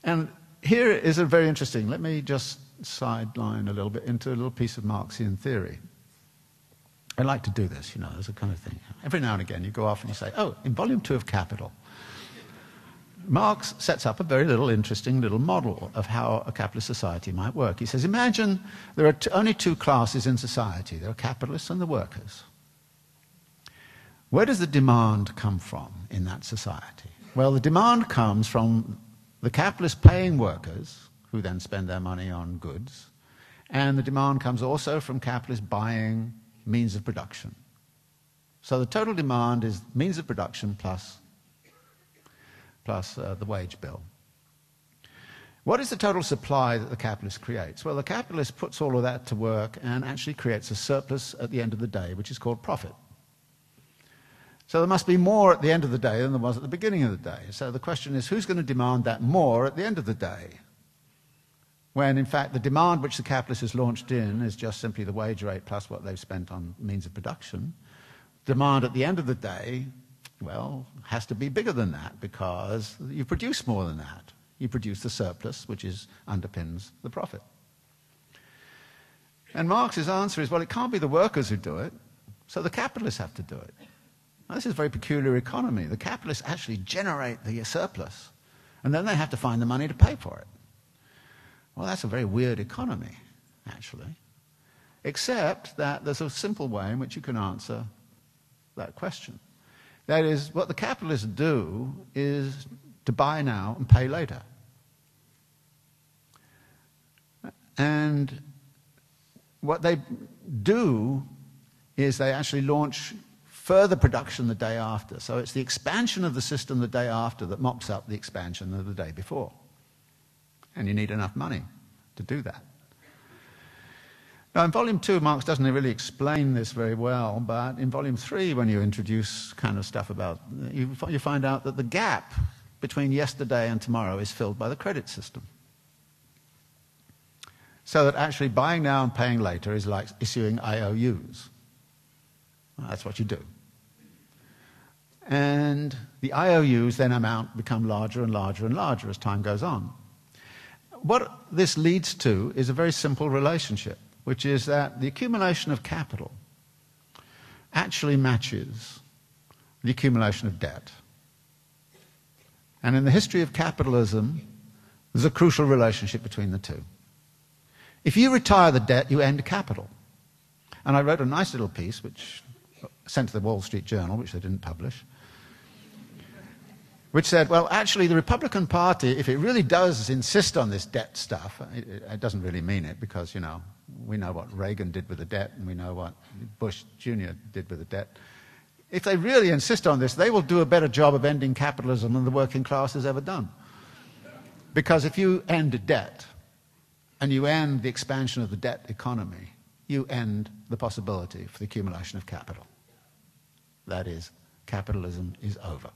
And here is a very interesting, let me just sideline a little bit into a little piece of Marxian theory. I like to do this, there's a kind of thing. Every now and again you go off and you say, oh, in volume 2 of Capital, Marx sets up a very interesting little model of how a capitalist society might work. He says, imagine there are only two classes in society. There are capitalists and the workers. Where does the demand come from in that society? Well, the demand comes from the capitalists paying workers, who then spend their money on goods, and the demand comes also from capitalists buying means of production. So the total demand is means of production plus the wage bill. What is the total supply that the capitalist creates? Well, the capitalist puts all of that to work and actually creates a surplus at the end of the day, which is called profit. So there must be more at the end of the day than there was at the beginning of the day. So the question is, who's going to demand that more at the end of the day? When, in fact, the demand which the capitalist has launched in is just simply the wage rate plus what they've spent on means of production. Demand at the end of the day, well, has to be bigger than that because you produce more than that. You produce the surplus, which underpins the profit. And Marx's answer is, well, it can't be the workers who do it, so the capitalists have to do it. Now, this is a very peculiar economy. The capitalists actually generate the surplus, and then they have to find the money to pay for it. Well, that's a very weird economy, actually, except that there's a simple way in which you can answer that question. That is, what the capitalists do is to buy now and pay later. And what they do is they actually launch further production the day after. So it's the expansion of the system the day after that mops up the expansion of the day before. And you need enough money to do that. Now, in Volume 2, Marx doesn't really explain this very well, but in Volume 3, when you introduce kind of stuff about, you find out that the gap between yesterday and tomorrow is filled by the credit system. So that actually buying now and paying later is like issuing IOUs. Well, that's what you do. And the IOUs then become larger and larger and larger as time goes on. What this leads to is a very simple relationship, which is that the accumulation of capital actually matches the accumulation of debt. And in the history of capitalism, there's a crucial relationship between the two. If you retire the debt, you end capital. And I wrote a nice little piece, which sent to the Wall Street Journal, which they didn't publish, which said, well, actually, the Republican Party, if it really does insist on this debt stuff, it doesn't really mean it because, we know what Reagan did with the debt and we know what Bush Jr. did with the debt. If they really insist on this, they will do a better job of ending capitalism than the working class has ever done. Because if you end debt and you end the expansion of the debt economy, you end the possibility for the accumulation of capital. That is, capitalism is over.